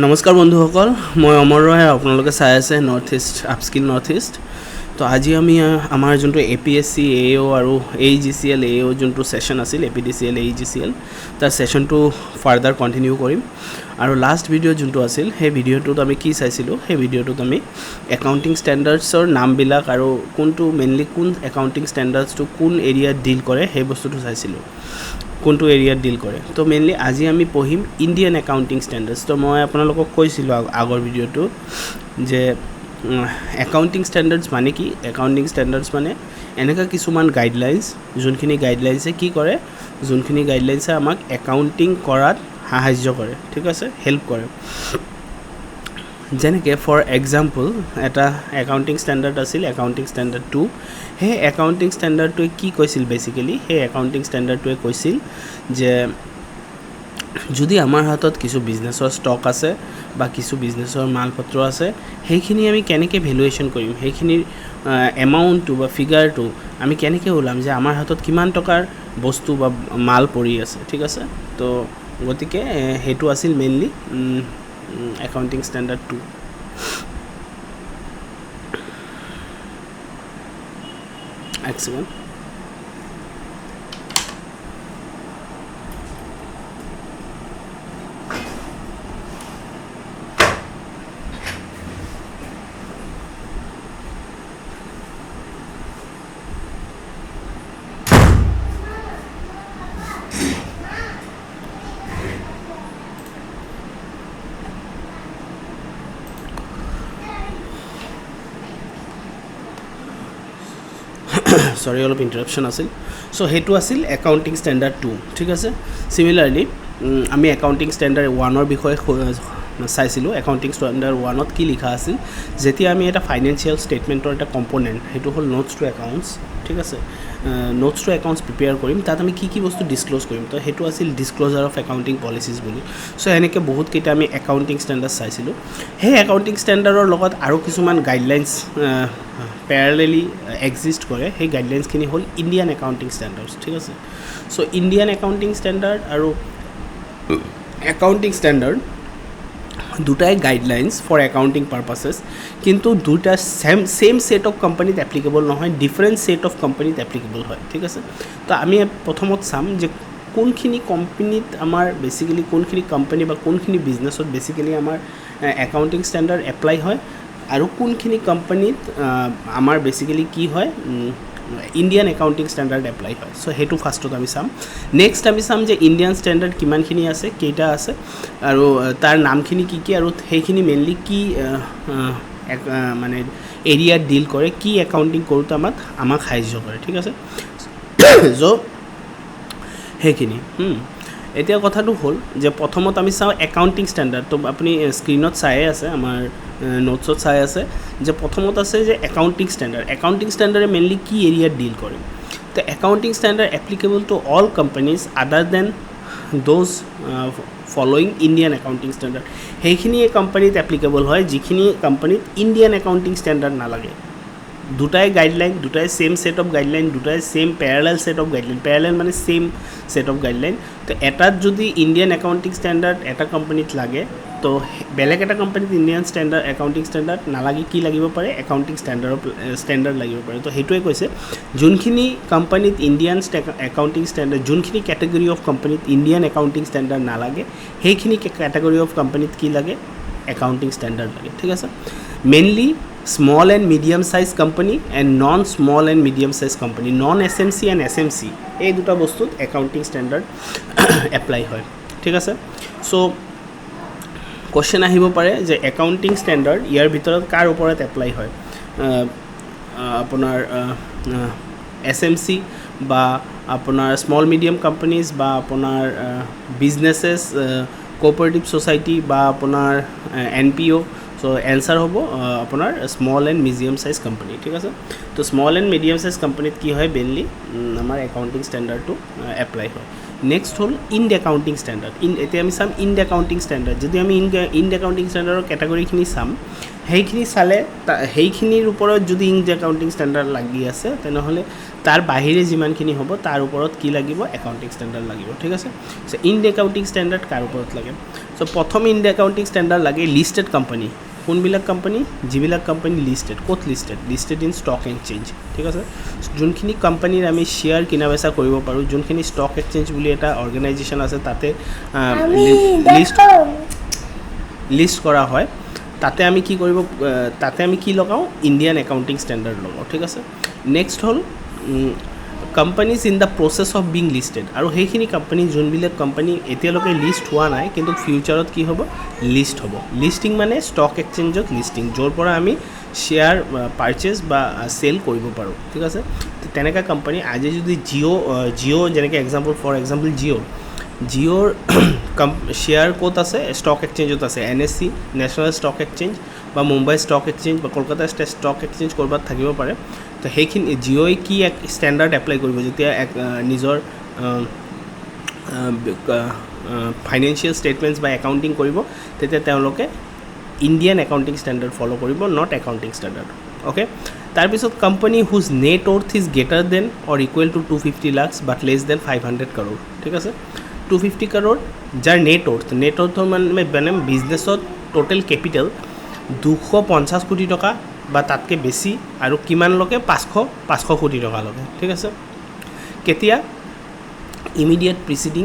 নমস্কাৰ বন্ধুসকল, মই অমৰ ৰয়। আপোনালোকে চাই আছে north east upskill north east. তো আজি আমি আমাৰ যোনটো APSC AO আৰু AEGCL AO যোনটো ছেশ্যন আছিল, APDCL AEGCL, তাৰ ছেশ্যনটো ফাৰ্ডাৰ কণ্টিনিউ কৰিম। আৰু লাষ্ট ভিডিঅ' যোনটো আছিল, সেই ভিডিঅ'টোত আমি কি চাইছিলোঁ, সেই ভিডিঅ'টোত আমি একাউণ্টিং ষ্টেণ্ডাৰ্ডছৰ নামবিলাক আৰু কোনটো মেইনলি কোন একাউণ্টিং ষ্টেণ্ডাৰ্ডছটো কোন এৰিয়াত ডিল কৰে সেই বস্তুটো চাইছিলোঁ, কোনটো এৰিয়াত ডিল কৰে। তো মেইনলি আজি আমি পঢ়িম ইণ্ডিয়ান একাউণ্টিং ষ্টেণ্ডাৰ্ডছ। তো মই আপোনালোকক কৈছিলোঁ আগৰ ভিডিঅ'টো যে একাউণ্টিং ষ্টেণ্ডাৰ্ডছ মানে কি। একাউণ্টিং ষ্টেণ্ডাৰ্ডছ মানে এনেকুৱা কিছুমান গাইডলাইনছ, যোনখিনি গাইডলাইনছে কি কৰে, যোনখিনি গাইডলাইনছে আমাক একাউণ্টিং কৰাত সাহাৰ্য কৰে, ঠিক আছে, হেল্প কৰে। যেনেকৈ ফৰ এক্সাম্পল এটা একাউণ্টিং ষ্টেণ্ডাৰ্ড আছিল, একাউণ্টিং ষ্টেণ্ডাৰ্ড 2। সেই একাউণ্টিং ষ্টেণ্ডাৰ্ডটোৱে কি কৈছিল বেচিকেলি, সেই একাউণ্টিং ষ্টেণ্ডাৰ্ডটোৱে কৈছিল যে যদি আমাৰ হাতত কিছু বিজনেছৰ ষ্টক আছে বা কিছু বিজনেছৰ মালপত্ৰ আছে, সেইখিনি আমি কেনেকৈ ভেলুৱেশ্যন কৰিম, সেইখিনিৰ এমাউণ্টটো বা ফিগাৰটো আমি কেনেকৈ ওলাম যে আমাৰ হাতত কিমান টকাৰ বস্তু বা মাল পৰি আছে, ঠিক আছে। তো গতিকে সেইটো আছিল মেইনলি একাউণ্টিং ষ্টেণ্ডাৰ্ড 2। এক ছেকেণ্ড। সৰি, অলপ ইণ্টাৰাপশ্যন আছিল। চ' সেইটো আছিল একাউণ্টিং ষ্টেণ্ডাৰ্ড 2, ঠিক আছে। চিমিলাৰলি আমি একাউণ্টিং ষ্টেণ্ডাৰ্ড 1ৰ বিষয়ে চাইছিলোঁ। একাউণ্টিং ষ্টেণ্ডাৰ্ড 1ত কি লিখা আছিল, যেতিয়া আমি এটা ফাইনেন্সিয়েল ষ্টেটমেণ্টৰ এটা কম্প'নেণ্ট, সেইটো হ'ল নোটছ টু একাউণ্টছ, ঠিক আছে। নোটছ টু একাউণ্টছ প্ৰিপেয়াৰ কৰিম, তাত আমি কি কি বস্তু ডিছক্ল'জ কৰিম, তো সেইটো আছিল ডিছক্ল'জাৰ অফ একাউণ্টিং পলিচিছ বুলি। চ' এনেকৈ বহুতকেইটা আমি একাউণ্টিং ষ্টেণ্ডাৰ্ড চাইছিলোঁ। সেই একাউণ্টিং ষ্টেণ্ডাৰ্ডৰ লগত আৰু কিছুমান গাইডলাইনছ পেৰেলেলি এক্সিষ্ট কৰে। সেই গাইডলাইনছখিনি হ'ল ইণ্ডিয়ান একাউণ্টিং ষ্টেণ্ডাৰ্ডছ, ঠিক আছে। চ' ইণ্ডিয়ান একাউণ্টিং ষ্টেণ্ডাৰ্ড আৰু একাউণ্টিং ষ্টেণ্ডাৰ্ড দুটাই গাইডলাইনছ ফৰ একাউণ্টিং পাৰপাছেছ, কিন্তু দুটা ছেম ছেট অফ কোম্পানীত এপ্লিকেবল নহয়, ডিফাৰেণ্ট ছেট অফ কোম্পানীত এপ্লিকেবল হয়, ঠিক আছে। তো আমি প্ৰথমত চাম যে কোনখিনি কোম্পানীত আমাৰ বেচিকেলি, কোনখিনি কোম্পানী বা কোনখিনি বিজনেছত বেচিকেলি আমাৰ একাউণ্টিং ষ্টেণ্ডাৰ্ড এপ্লাই হয়, আৰু কোনখিনি কোম্পানীত আমাৰ বেচিকেলি কি হয়, ইণ্ডিয়ান একাউণ্টিং ষ্টেণ্ডাৰ্ড এপ্লাই হয়। চ' সেইটো ফাৰ্ষ্টত আমি চাম। নেক্সট আমি চাম যে ইণ্ডিয়ান ষ্টেণ্ডাৰ্ড কিমানখিনি আছে, কেইটা আছে, আৰু তাৰ নামখিনি কি কি, আৰু সেইখিনি মেইনলি কি মানে এৰিয়াত ডিল কৰে, কি একাউণ্টিং কৰোঁতে আমাক সাহাৰ্য কৰে, ঠিক আছে। চ' সেইখিনি এতিয়া কথাটো হ'ল যে প্ৰথমত আমি চাওঁ একাউণ্টিং ষ্টেণ্ডাৰ্ড। তো আপুনি স্ক্ৰীণত চায়ে আছে, আমাৰ নোটছত চাই আছে যে প্ৰথমত আছে যে একাউণ্টিং ষ্টেণ্ডাৰ্ড। একাউণ্টিং ষ্টেণ্ডাৰ্ডে মেইনলি কি এৰিয়াত ডিল কৰে। তো accounting standard applicable to all companies other than those following Indian accounting standard. সেইখিনিয়ে কোম্পানীত এপ্লিকেবল হয় যিখিনি কোম্পানীত ইণ্ডিয়ান একাউণ্টিং ষ্টেণ্ডাৰ্ড নালাগে। দুটাই গাইডলাইন, দুটাই ছেম ছেট অফ গাইডলাইন, দুটাই same parallel set of guideline. Parallel মানে ছেম ছেট অফ গাইডলাইন। তো এটাত যদি ইণ্ডিয়ান একাউণ্টিং ষ্টেণ্ডাৰ্ড এটা কোম্পানীত লাগে, তো বেলেগ এটা কোম্পানীত ইণ্ডিয়ান একাউণ্টিং ষ্টেণ্ডাৰ্ড নালাগে, কি লাগিব পাৰে, একাউণ্টিং ষ্টেণ্ডাৰ্ড লাগিব পাৰে। তো সেইটোৱে কৈছে, যোনখিনি কোম্পানীত ইণ্ডিয়ান একাউণ্টিং ষ্টেণ্ডাৰ্ড, যোনখিনি কেটেগৰী অফ কোম্পানীত ইণ্ডিয়ান একাউণ্টিং ষ্টেণ্ডাৰ্ড নালাগে, সেইখিনি কেটেগৰী অফ কোম্পানীত কি লাগে, একাউণ্টিং ষ্টেণ্ডাৰ্ড লাগে, ঠিক আছে। Mainly small and medium size company and non small and medium size company, non SMC and SMC, এই দুটা বস্তুত একাউণ্টিং ষ্টেণ্ডাৰ্ড এপ্লাই হয়, ঠিক আছে। চ' কুৱেশ্যন আহিব পাৰে যে একাউণ্টিং ষ্টেণ্ডাৰ্ড ইয়াৰ ভিতৰত কাৰ ওপৰত এপ্লাই হয়, আপোনাৰ SMC বা আপোনাৰ স্মল মিডিয়াম কোম্পানীজ বা আপোনাৰ বিজনেছেছ, কোঅপাৰেটিভ ছ'চাইটি বা আপোনাৰ NPO। চ' এনচাৰ হ'ব আপোনাৰ small and medium size company, ঠিক আছে। তো স্মল এণ্ড মিডিয়াম চাইজ কোম্পানীত কি হয়, মেইনলি আমাৰ একাউণ্টিং ষ্টেণ্ডাৰ্ডটো এপ্লাই হয়। নেক্সট হ'ল ইণ্ড একাউণ্টিং ষ্টেণ্ডাৰ্ড। এতিয়া আমি চাম ইণ্ড একাউণ্টিং ষ্টেণ্ডাৰ্ড। যদি আমি ইণ্ড একাউণ্টিং ষ্টেণ্ডাৰ্ডৰ কেটেগৰীখিনি চাম, সেইখিনি চালে সেইখিনিৰ ওপৰত যদি ইণ্ড একাউণ্টিং ষ্টেণ্ডাৰ্ড লাগি আছে, তেনেহ'লে তাৰ বাহিৰে যিমানখিনি হ'ব তাৰ ওপৰত কি লাগিব একাউণ্টিং ষ্টেণ্ডাৰ্ড লাগিব ঠিক আছে সো ইণ্ডিয়া একাউণ্টিং ষ্টেণ্ডাৰ্ড কাৰ ওপৰত লাগে সো প্ৰথম ইণ্ডিয়া একাউণ্টিং ষ্টেণ্ডাৰ্ড লাগে লিষ্টেড কোম্পানী কোনবিলাক কোম্পানী যিবিলাক কোম্পানী লিষ্টেড ক'ত লিষ্টেড ইন ষ্টক এক্সচেঞ্জ ঠিক আছে যোনখিনি কোম্পানীৰ আমি শ্বেয়াৰ কিনা বেচা কৰিব পাৰোঁ যোনখিনি ষ্টক এক্সচেঞ্জ বুলি এটা অৰ্গেনাইজেশ্যন আছে তাতে লিষ্ট কৰা হয় তাতে আমি কি কৰিব তাতে আমি কি লগাওঁ ইণ্ডিয়ান একাউণ্টিং ষ্টেণ্ডাৰ্ড লগাওঁ ঠিক আছে নেক্সট হ'ল companies in the process of being listed আৰু সেইখিনি কোম্পানী যোনবিলাক কোম্পানী এতিয়ালৈকে লিষ্ট হোৱা নাই কিন্তু ফিউচাৰত কি হ'ব লিষ্ট হ'ব লিষ্টিং মানে ষ্টক এক্সচেঞ্জত লিষ্টিং য'ৰ পৰা আমি শ্বেয়াৰ পাৰচেজ বা চেল কৰিব পাৰোঁ ঠিক আছে তেনেকুৱা কোম্পানী আজি যদি জিঅ' যেনেকৈ ফৰ এক্সাম্পল জিঅ'ৰ শ্বেয়াৰ ক'ত আছে ষ্টক এক্সচেঞ্জত আছে NSE নেশ্যনেল ষ্টক এক্সচেঞ্জ বা মুম্বাই ষ্টক এক্সচেঞ্জ বা কলকাতা ষ্টক এক্সচেঞ্জ ক'ৰবাত থাকিব পাৰে তো সেইখিনি জিঅ'ই কি এক ষ্টেণ্ডাৰ্ড এপ্লাই কৰিব যেতিয়া নিজৰ ফাইনেন্সিয়েল ষ্টেটমেণ্টছ বা একাউণ্টিং কৰিব তেতিয়া তেওঁলোকে ইণ্ডিয়ান একাউণ্টিং ষ্টেণ্ডাৰ্ড ফ'ল' কৰিব নট একাউণ্টিং ষ্টেণ্ডাৰ্ড অ'কে তাৰপিছত company whose net worth is greater than or equal to 250 lakhs but less than 500 crore ঠিক আছে 250 crore যাৰ নেট ৱৰ্থ মানে বিজনেছত টোটেল কেপিটেল 250 কোটি টকা বা তাতকৈ বেছি আৰু কিমানলৈকে 500 কোটি টকালৈকে ঠিক আছে কেতিয়া ইমিডিয়েট প্ৰিচিডিং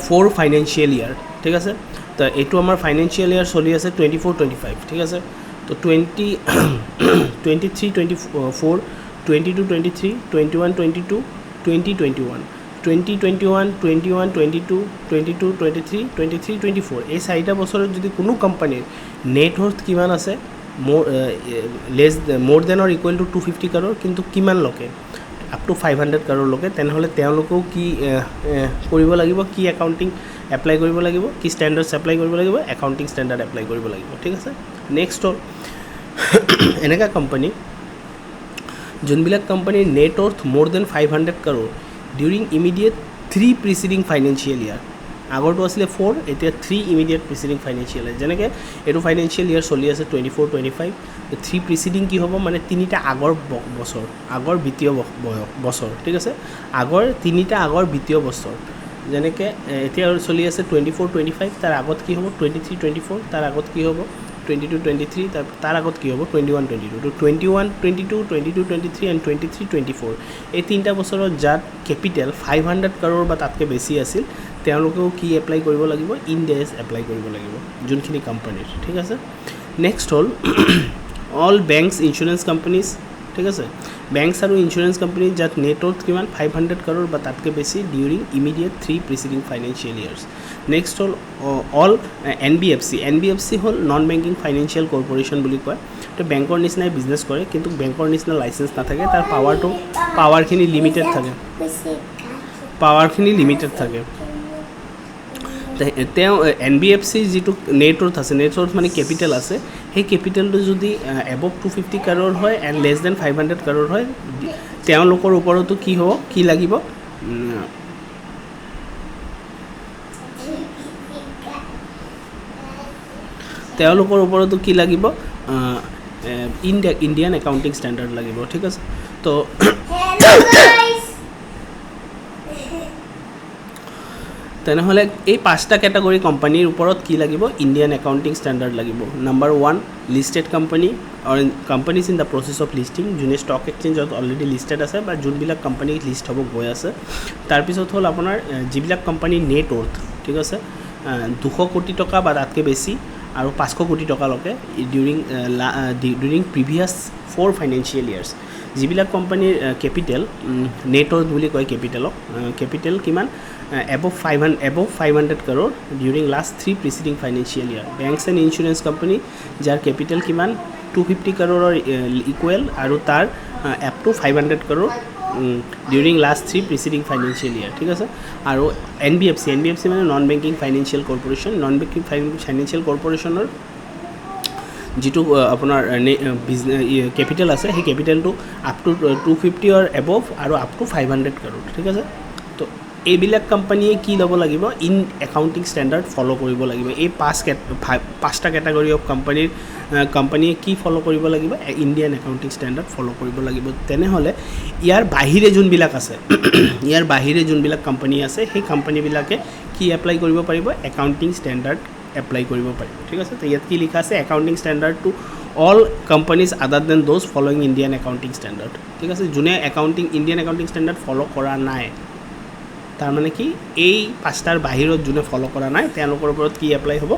4 ফাইনেন্সিয়েল ইয়াৰ ঠিক আছে তো এইটো আমাৰ ফাইনেন্সিয়েল ইয়াৰ চলি আছে 24-25 ঠিক আছে তো 23-24 22-23 21-22 20-21 20-21 21-22 22-23 23-24 এই 4টা বছৰত যদি কোনো কোম্পানীৰ নেট ৱৰ্থ কিমান আছে মোৰ than or equal to 250 crore কিন্তু কিমানলৈকে আপ টু 500 crore লৈকে তেনেহ'লে তেওঁলোকেও কি কৰিব লাগিব কি একাউণ্টিং এপ্লাই কৰিব লাগিব কি ষ্টেণ্ডাৰ্ডছ এপ্লাই কৰিব লাগিব একাউণ্টিং ষ্টেণ্ডাৰ্ড এপ্লাই কৰিব লাগিব ঠিক আছে নেক্সট হ'ল এনেকুৱা কোম্পানী যোনবিলাক কোম্পানীৰ net worth more than 500 crore during immediate 3 preceding financial year আগৰটো আছিলে 4 এতিয়া 3 ইমিডিয়েট প্ৰিচিডিং ফাইনেন্সিয়েল ইয়াৰ যেনেকৈ এইটো ফাইনেন্সিয়েল ইয়াৰ চলি আছে 24-25 3 প্ৰিচিডিং কি হ'ব মানে 3টা আগৰ বছৰ আগৰ বিত্তীয় বছৰ ঠিক আছে আগৰ 3টা আগৰ বিত্তীয় বছৰ যেনেকৈ এতিয়া চলি আছে 24-25 তাৰ আগত কি হ'ব 23-24 তাৰ আগত কি হ'ব 22-23 তাৰ আগত কি হ'ব 21-22 তো 21-22 22-23 এণ্ড 23-24 এই 3টা বছৰত যাত কেপিটেল 500 crore বা তাতকৈ বেছি আছিল তেওঁলোকেও কি এপ্লাই কৰিব লাগিব ইনডেছ এপ্লাই কৰিব লাগিব যোনখিনি কোম্পানীৰ ঠিক আছে নেক্সট হ'ল অল বেংকছ ইঞ্চুৰেঞ্চ কোম্পানীজ ঠিক আছে বেংকছ আৰু ইঞ্চুৰেঞ্চ কোম্পানী যাত নেট ৱৰ্থ কিমান 500 crore বা তাতকৈ বেছি during immediate 3 preceding financial years next হ'ল অল NBFC হ'ল নন বেংকিং ফাইনেন্সিয়েল কৰ্প'ৰেশ্যন বুলি কয় তো বেংকৰ নিচিনাই বিজনেছ কৰে কিন্তু বেংকৰ নিচিনা লাইচেঞ্চ নাথাকে তাৰ পাৱাৰখিনি লিমিটেড থাকে তেওঁ NBFC যিটো নেট ৱৰ্থ আছে নেট ৱৰ্থ মানে কেপিটেল আছে সেই কেপিটেলটো যদি এবভ 250 crore হয় এণ্ড লেছ দেন 500 crore হয় তেওঁলোকৰ ওপৰতো কি হ'ব কি লাগিব তেওঁলোকৰ ওপৰতো কি লাগিব ইণ্ডিয়ান একাউণ্টিং ষ্টেণ্ডাৰ্ড লাগিব ঠিক আছে তো তেনেহ'লে এই 5টা কেটাগৰী কোম্পানীৰ ওপৰত কি লাগিব ইণ্ডিয়ান একাউণ্টিং ষ্টেণ্ডাৰ্ড লাগিব number 1 listed company or companies in the process of listing যোনে ষ্টক এক্সচেঞ্জত অলৰেডি লিষ্টেড আছে বা যোনবিলাক কোম্পানী লিষ্ট হ'ব গৈ আছে তাৰপিছত হ'ল আপোনাৰ যিবিলাক কোম্পানীৰ নেট ৱৰ্থ ঠিক আছে 200 কোটি টকা বা তাতকৈ বেছি আৰু 500 কোটি টকালৈকে ডিউৰিং প্ৰিভিয়াছ 4 ফাইনেন্সিয়েল ইয়াৰ্ছ যিবিলাক কোম্পানীৰ কেপিটেল নেট ৱৰ্থ বুলি কয় কেপিটেল কিমান above 500 crore during last 3 preceding financial year banks and insurance company jar capital kiman 250 crore or equal aru tar up to 500 crore during last 3 preceding financial year ঠিক আছে আৰু NBFC মানে non banking financial corporation non banking financial কৰ্প'ৰেশ্যনৰ যিটো আপোনাৰ capital আছে সেই কেপিটেলটো up to 250 or above আৰু আপ টু 500 crore ঠিক আছে তো এইবিলাক কোম্পানীয়ে কি ল'ব লাগিব ইন একাউণ্টিং ষ্টেণ্ডাৰ্ড ফ'ল' কৰিব লাগিব এই পাঁচটা কেটাগৰী অফ কোম্পানীয়ে কি ফ'ল' কৰিব লাগিব ইণ্ডিয়ান একাউণ্টিং ষ্টেণ্ডাৰ্ড ফ'ল' কৰিব লাগিব তেনেহ'লে ইয়াৰ বাহিৰে যোনবিলাক আছে ইয়াৰ বাহিৰে যোনবিলাক কোম্পানী আছে সেই কোম্পানীবিলাকে কি এপ্লাই কৰিব পাৰিব একাউণ্টিং ষ্টেণ্ডাৰ্ড এপ্লাই কৰিব পাৰিব ঠিক আছে তো ইয়াত কি লিখা আছে accounting standard to all companies other than those following Indian accounting standard ঠিক আছে যোনে ইণ্ডিয়ান একাউণ্টিং ষ্টেণ্ডাৰ্ড ফ'ল' কৰা নাই তাৰমানে কি এই পাঁচটাৰ বাহিৰত যোনে ফ'ল' কৰা নাই তেওঁলোকৰ ওপৰত কি এপ্লাই হ'ব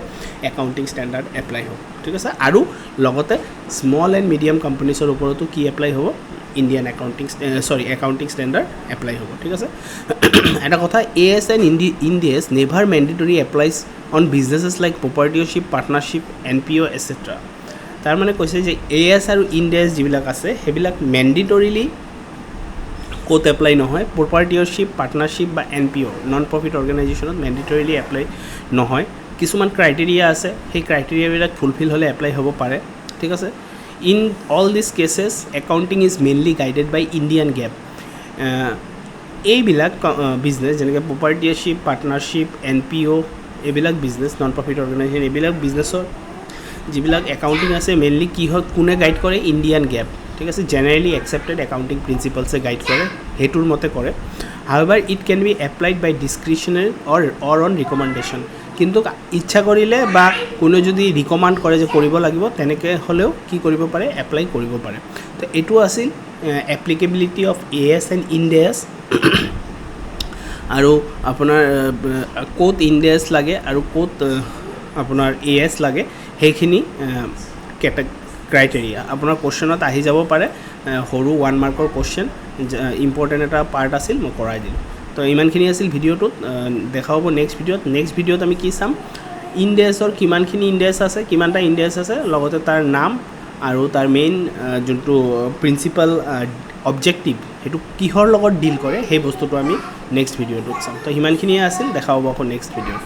একাউণ্টিং ষ্টেণ্ডাৰ্ড এপ্লাই হ'ব ঠিক আছে আৰু লগতে স্মল এণ্ড মিডিয়াম কোম্পানীছৰ ওপৰতো কি এপ্লাই হ'ব ইণ্ডিয়ান একাউণ্টিং ষ্টেণ্ডাৰ্ড এপ্লাই হ'ব ঠিক আছে এটা কথা AS and Ind AS never mandatory applies on businesses like proprietorship partnership NPO etcetera তাৰমানে কৈছে যে AS আৰু ইণ্ডিয়াছ যিবিলাক আছে সেইবিলাক মেণ্ডেটৰিলি ক'ত এপ্লাই নহয় প্ৰপাৰ্টিয়ৰশ্বিপ পাৰ্টনাৰশ্বিপ বা NPO নন প্ৰফিট অৰ্গেনাইজেশ্যনত মেণ্ডেটৰিলি এপ্লাই নহয় কিছুমান ক্ৰাইটেৰিয়া আছে সেই ক্ৰাইটেৰিয়াবিলাক ফুলফিল হ'লে এপ্লাই হ'ব পাৰে ঠিক আছে in all this cases accounting is mainly guided by Indian GAAP এইবিলাক বিজনেছ যেনেকৈ প্ৰপাৰ্টিয়ৰশ্বিপ পাৰ্টনাৰশ্বিপ NPO এইবিলাক বিজনেছ নন প্ৰফিট অৰ্গেনাইজেশ্যন এইবিলাক বিজনেছৰ যিবিলাক একাউণ্টিং আছে মেইনলি কি হয় কোনে গাইড কৰে ইণ্ডিয়ান গেপ ঠিক আছে generally accepted accounting principles guide কৰে সেইটোৰ মতে কৰে however it can be applied by discretionary or on recommendation কিন্তু ইচ্ছা কৰিলে বা কোনো যদি ৰিকমেণ্ড কৰে যে কৰিব লাগিব তেনেকৈ হ'লেও কি কৰিব পাৰে এপ্লাই কৰিব পাৰে তো এইটো আছিল এপ্লিকেবিলিটি অফ AS এণ্ড ইণ্ডিয়াছ আৰু আপোনাৰ ক'ত ইণ্ডিয়াছ লাগে আৰু ক'ত আপোনাৰ AS লাগে সেইখিনি ক্ৰাইটেৰিয়া আপোনাৰ কুৱেশ্যনত আহি যাব পাৰে সৰু 1 মাৰ্কৰ কুৱেশ্যন ইম্পৰ্টেণ্ট এটা পাৰ্ট আছিল মই কৰাই দিলোঁ তো ইমানখিনি আছিল ভিডিঅ'টোত দেখা হ'ব নেক্সট ভিডিঅ'ত আমি কি চাম ইণ্ডিয়াছৰ কিমানখিনি ইণ্ডিয়াছ আছে কিমানটা ইণ্ডিয়াছ আছে লগতে তাৰ নাম আৰু তাৰ মেইন যোনটো প্ৰিন্সিপাল অবজেক্টিভ সেইটো কিহৰ লগত ডিল কৰে সেই বস্তুটো আমি নেক্সট ভিডিঅ'টোত চাম তো সিমানখিনিয়ে আছিল দেখা হ'ব আকৌ নেক্সট ভিডিঅ'ত